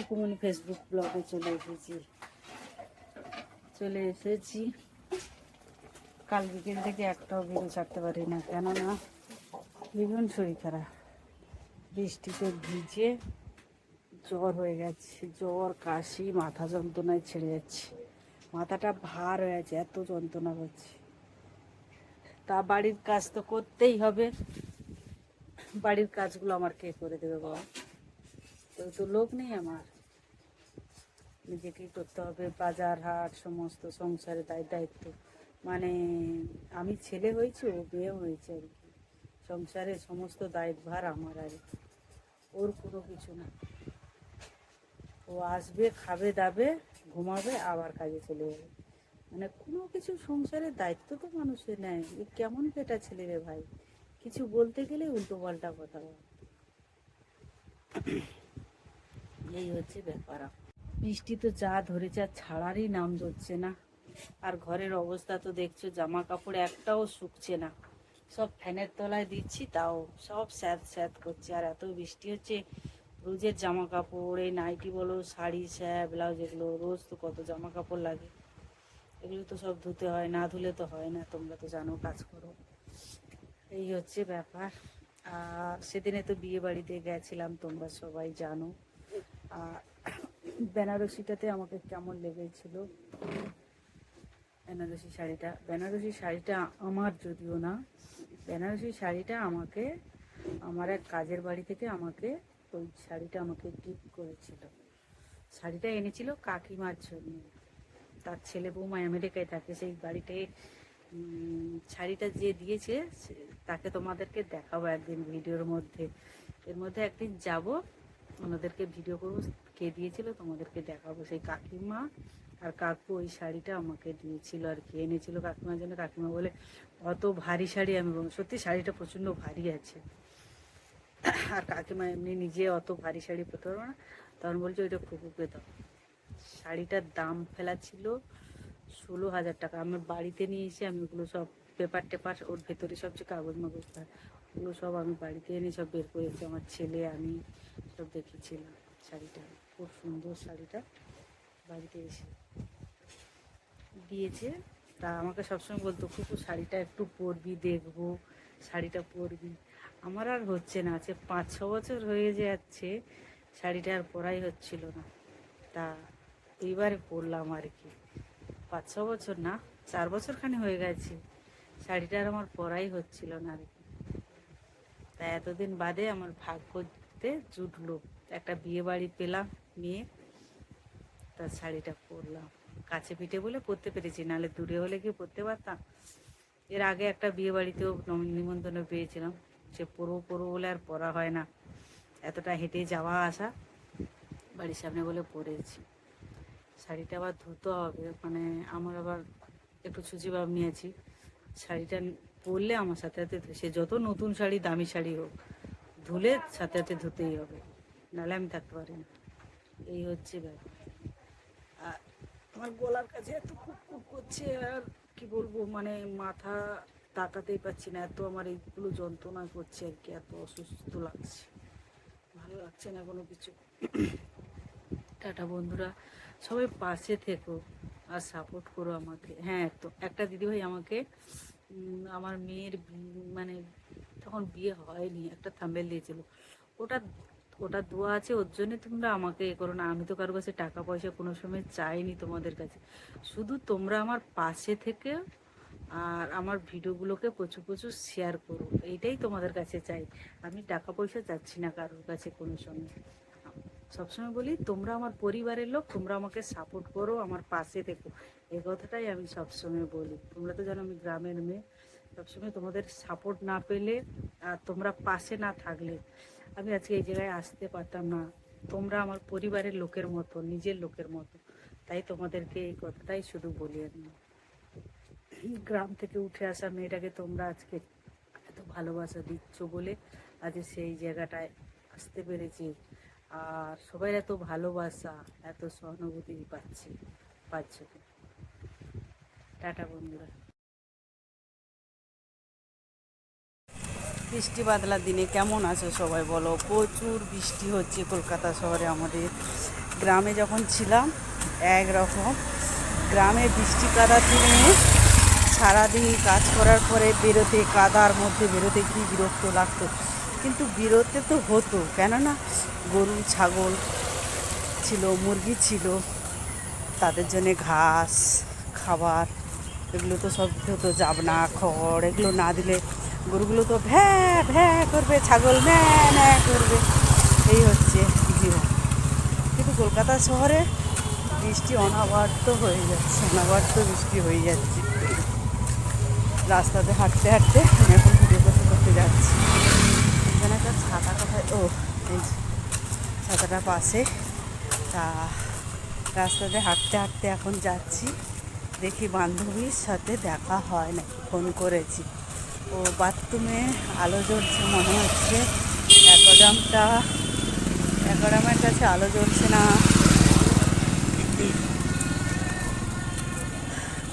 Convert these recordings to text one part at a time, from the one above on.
Sukumoni Facebook ব্লগে চলে এসেছি। কাল বিকেল থেকে একটাও ভিডিও ছাড়তে পারি না, কেননা ভীষণ শরীর খারাপ। বৃষ্টিতে ভিজে জ্বর হয়ে গেছে, জ্বর কাশি, মাথা যন্ত্রণায় ছেড়ে যাচ্ছে, মাথাটা ভার হয়ে আছে, এত যন্ত্রণা করছে। তা বাড়ির কাজ তো করতেই হবে, বাড়ির কাজগুলো আমার কে করে দেবে বাবা? তো লোক নেই আমার, নিজেকেই করতে হবে। বাজার হাট সমস্ত সংসারে দায়িত্ব, মানে আমি ছেলে হয়েছি, ও মেয়েও হয়েছে আর কি। সংসারে সমস্ত দায়িত্বভার আমার, আর ওর কোনো কিছু না। ও আসবে, খাবে দাবে, ঘুমাবে, আবার কাজে চলে যাবে। মানে কোনো কিছু সংসারের দায়িত্ব তো মানুষের নেয়। এ কেমন পেটা ছেলে রে ভাই, কিছু বলতে গেলে উল্টো পাল্টা কথা বলে। এই হচ্ছে ব্যাপার। বৃষ্টি তো যা ধরেছে আর ছাড়ারই নাম ধরছে না। আর ঘরের অবস্থা তো দেখছো, জামা কাপড় একটাও শুকছে না, সব ফ্যানের তলায় দিচ্ছি, তাও সব স্যাঁত স্যাঁত করছে। আর এত বৃষ্টি হচ্ছে, রোজের জামা কাপড়, এই নাইটি বলো, শাড়ি, ব্লাউজ, এগুলো রোজ তো কত জামা কাপড় লাগে, এগুলো তো সব ধুতে হয়, না ধুলে তো হয় না। তোমরা তো জানো, কাজ করো। এই হচ্ছে ব্যাপার। আর সেদিনে তো বিয়ে বাড়িতে গেছিলাম, তোমরা সবাই জানো। আর বেনারসিটাতে আমাকে কেমন লেগেছিল, বেনারসি শাড়িটা আমার, যদিও না, বেনারসি শাড়িটা আমাকে আমার এক কাজের বাড়ি থেকে আমাকে ওই শাড়িটা আমাকে গিফট করেছিল। শাড়িটা এনেছিল কাকিমার জন্য, তার ছেলে বৌমা আমেরিকায় থাকে, সেই বাড়িটায় শাড়িটা যে দিয়েছে তাকে তোমাদেরকে দেখাবো একদিন ভিডিওর মধ্যে। এর মধ্যে একদিন যাব, ওনাদেরকে ভিডিও করবো, কে দিয়েছিল তোমাদেরকে দেখাবো। সেই কাকিমা আর কাকু ওই শাড়িটা আমাকে দিয়েছিল আর কি, এনেছিল কাকিমার জন্য। কাকিমা বলে অত ভারী শাড়ি, আমি বলবো সত্যি শাড়িটা প্রচণ্ড ভারী আছে। আর কাকিমা এমনি নিজে অত ভারী শাড়ি পরতে পারবো না, তখন বলছে ওইটা খুকুকে দাও। শাড়িটার দাম ফেলা ছিল 16,000 টাকা। আমার বাড়িতে নিয়ে এসে আমি ওগুলো সব পেপার টেপার, ওর ভেতরে সব যে কাগজ মাগজ, ওগুলো সব আমি বাড়িতে এনে সব বের করেছি, আমার ছেলে আমি সব দেখেছিলাম। শাড়িটা খুব সুন্দর, শাড়িটা বাড়িতে এসে দিয়েছে। তা আমাকে সবসময় বলতো, খুব শাড়িটা একটু পরবি, দেখবো শাড়িটা পরবি। আমার আর হচ্ছে না, আছে 5-6 বছর হয়ে যাচ্ছে শাড়িটা আর পরাই হচ্ছিল না। তা এইবারে পরলাম আর কি, 5-6 বছর না, 4 বছর খানি হয়ে গেছে, শাড়িটা আর আমার পরাই হচ্ছিল না আর কি। তা এতদিন বাদে আমার ভাগ্যতে জুটলো, একটা বিয়ে বাড়ি পেলাম মেয়ে, তার শাড়িটা পরলাম। কাছে পিঠে বলে পরতে পেরেছি, নাহলে দূরে হলে কি পরতে পারতাম? এর আগে একটা বিয়ে বাড়িতেও নিমন্ত্রণ পেয়েছিলাম, সে পরবো বলে আর পরা হয় না, এতটা হেঁটে যাওয়া আসা বাড়ির সামনে বলে পরেছি। শাড়িটা আবার ধুতে হবে, মানে আমার আবার একটু ছুচিভাব নিয়েছি, শাড়িটা পরলে আমার সাথে সাথে, সে যত নতুন শাড়ি দামি শাড়ি হোক, ধুলে সাথে সাথে ধুতেই হবে, নাহলে আমি থাকতে পারি না। এই হচ্ছে ব্যাপার। আর আমার গলার কাছে এত কুক করছে, আর কি বলবো, মানে মাথা তাকাতেই পাচ্ছি না, এত আমার এইগুলো যন্ত্রণা করছে আর কি, এত অসুস্থ লাগছে, ভালো লাগছে না কোনো কিছু। টাটা বন্ধুরা, সবাই পাশে থেকো আর সাপোর্ট করো আমাকে। হ্যাঁ, তো একটা দিদিভাই আমাকে আমার মেয়ের মানে তখন বিয়ে হয়নি, একটা থাম্বেল দিয়েছিল, ওটা ওটা দোয়া আছে, ওর জন্য তোমরা আমাকে এ করো না। আমি তো কারো কাছে টাকা পয়সা কোনো সময় চাইনি তোমাদের কাছে, শুধু তোমরা আমার পাশে থেকে আর আমার ভিডিওগুলোকে প্রচুর প্রচুর শেয়ার করো, এইটাই তোমাদের কাছে চাই। আমি টাকা পয়সা চাচ্ছি না কারোর কাছে কোনো সময়। সবসময় বলি, তোমরা আমার পরিবারের লোক, তোমরা আমাকে সাপোর্ট করো, আমার পাশে থেকো, এই কথাটাই আমি সবসময় বলি। তোমরা তো জানো আমি গ্রামের মেয়ে, সবসময় তোমাদের সাপোর্ট না পেলে আর তোমরা পাশে না থাকলে আমি আজকে এই জায়গায় আসতে পারতাম না। তোমরা আমার পরিবারের লোকের মতো, নিজের লোকের মতো, তাই তোমাদেরকে এই কথাটাই শুধু বলি আমি। গ্রাম থেকে উঠে আসা মেয়েটাকে তোমরা আজকে এত ভালোবাসা দিচ্ছ বলে আজ সেই জায়গাটায় আসতে পেরেছি। আর সবাই এত ভালোবাসা, এত সহানুভূতি পাচ্ছ। টাটা বন্ধুরা। বৃষ্টি বাদলার দিনে কেমন আছো সবাই বলো? প্রচুর বৃষ্টি হচ্ছে কলকাতা শহরে আমাদের, গ্রামে যখন ছিলাম একরকম, গ্রামে বৃষ্টি কাদা দিনে সারাদিন কাজ করার পরে বেরোতে, কাদার মধ্যে বেরোতে কি বিরক্ত লাগতো, কিন্তু বেরোতে তো হতো, কেননা গরু ছাগল ছিল, মুরগি ছিল, তাদের জন্যে ঘাস খাবার এগুলো তো সব দিতে হতো, জাবনা খড় এগুলো না দিলে গরুগুলো তো ভ্যা ভ্যা করবে, ছাগল ম্যা ম্যা করবে, এই হচ্ছে জীবন। কিন্তু কলকাতা শহরে বৃষ্টি অনবরত হয়ে যাচ্ছে, অনবরত বৃষ্টি হয়ে যাচ্ছে। রাস্তাতে হাঁটতে হাঁটতে আমি এখন ভিডিও করতে করতে যাচ্ছি। এখানে একটা ছাতা কোথায়, ও এই ছাতাটা পাশে, তা রাস্তাতে হাঁটতে হাঁটতে এখন যাচ্ছি, দেখি বান্ধবীর সাথে দেখা হয় নাকি, ফোন করেছি, ও বাথরুমে আলো জ্বলছে মনে হচ্ছে, অ্যাকোয়ারিয়ামের কাছে আলো জ্বলছে না।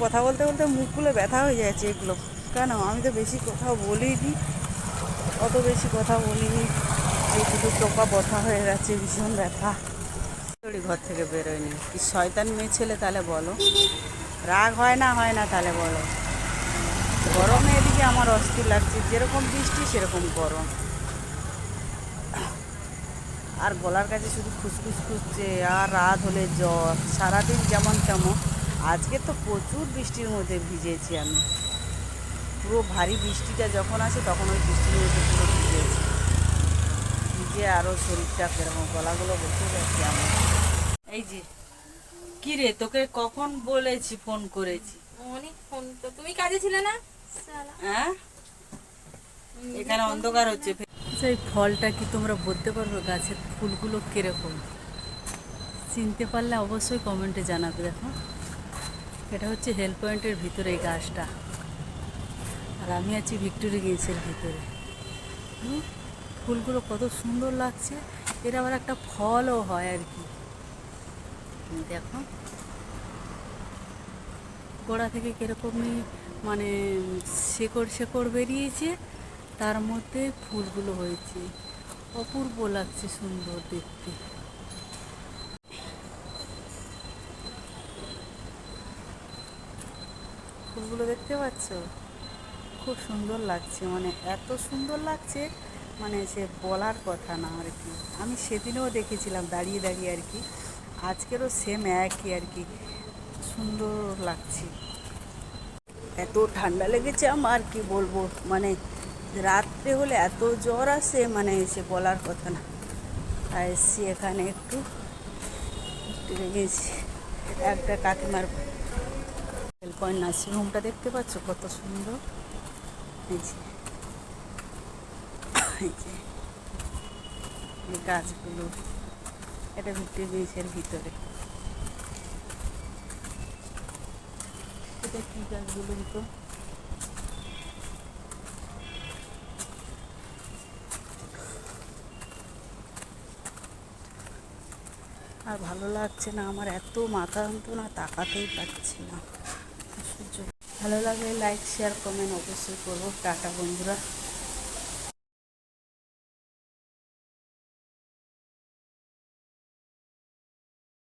কথা বলতে বলতে মুখগুলো ব্যথা হয়ে যাচ্ছে, এগুলো কেন, আমি তো বেশি কথা বলিনি, অত বেশি কথা বলিনি, এই দুটো টোকা ব্যথা হয়ে গেছে, ভীষণ ব্যথা। ঘর থেকে বেরোয়নি, কি শয়তান মেয়ে ছেলে, তাহলে বলো, রাগ হয় না তাহলে বলো। গরমে এদিকে আমার অস্থির লাগছে, যেরকম বৃষ্টি সেরকম গরম, আর গলার কাছে শুধু খুসখুস খুঁজছে, আর রাত হলে জ্বর, সারাদিন যেমন তেমন। আজকে তো প্রচুর বৃষ্টির মধ্যে ভিজেছি আমি, পুরো ভারী বৃষ্টিটা যখন আসে তখন ওই বৃষ্টির মধ্যে পুরো ভিজেছি, ভিজে আরও শরীরটা কেরকম, গলাগুলো বসে যাচ্ছে আমার। এই যে কি রে, তোকে কখন বলেছি ফোন করেছি? অনেক ফোন, তো তুমি কাজে ছিলে না? হ্যাঁ, এখানে অন্ধকার হচ্ছে। আচ্ছা, এই ফলটা কি তোমরা বলতে পারবে গাছের ফুলগুলো কিরকম? চিনতে পারলে অবশ্যই কমেন্টে জানাবে। দেখো, এটা হচ্ছে হেল পয়েন্টের ভিতরে এই গাছটা, আর আমি আছি ভিক্টোরি গেঞ্জের ভিতরে। ফুলগুলো কত সুন্দর লাগছে, এর আবার একটা ফলও হয় আর কি। দেখো গোড়া থেকে কীরকমই মানে শেকড় শেকড় বেরিয়েছে, তার মধ্যে ফুলগুলো হয়েছে, অপূর্ব লাগছে, সুন্দর দেখতে। ফুলগুলো দেখতে পাচ্ছ, খুব সুন্দর লাগছে, মানে এত সুন্দর লাগছে, মানে সে বলার কথা না আর কি। আমি সেদিনও দেখেছিলাম দাঁড়িয়ে দাঁড়িয়ে আর কি, আজকেরও সেম একই আর কি, সুন্দর লাগছে। এত ঠান্ডা লেগেছে আমার, কি বলবো, মানে রাত্রে হলে এত জ্বর আসে, মানে সে বলার কথা না। আর এসছি এখানে একটু গেছি, একটা কাকিমার হেল পয়েন্ট নার্সিং হোমটা দেখতে পাচ্ছ কত সুন্দর, এই যে এই গাছগুলো, এটা ভিক্টোরি গেঞ্জের ভিতরে। এটা কি গাছ বলুন তো? আর ভালো লাগছে না আমার, এত মাথা যন্ত্রণা, তাকাতেই পারছি না। ভালো লাগলে লাইক শেয়ার কমেন্ট অবশ্যই করবো। টাটা বন্ধুরা।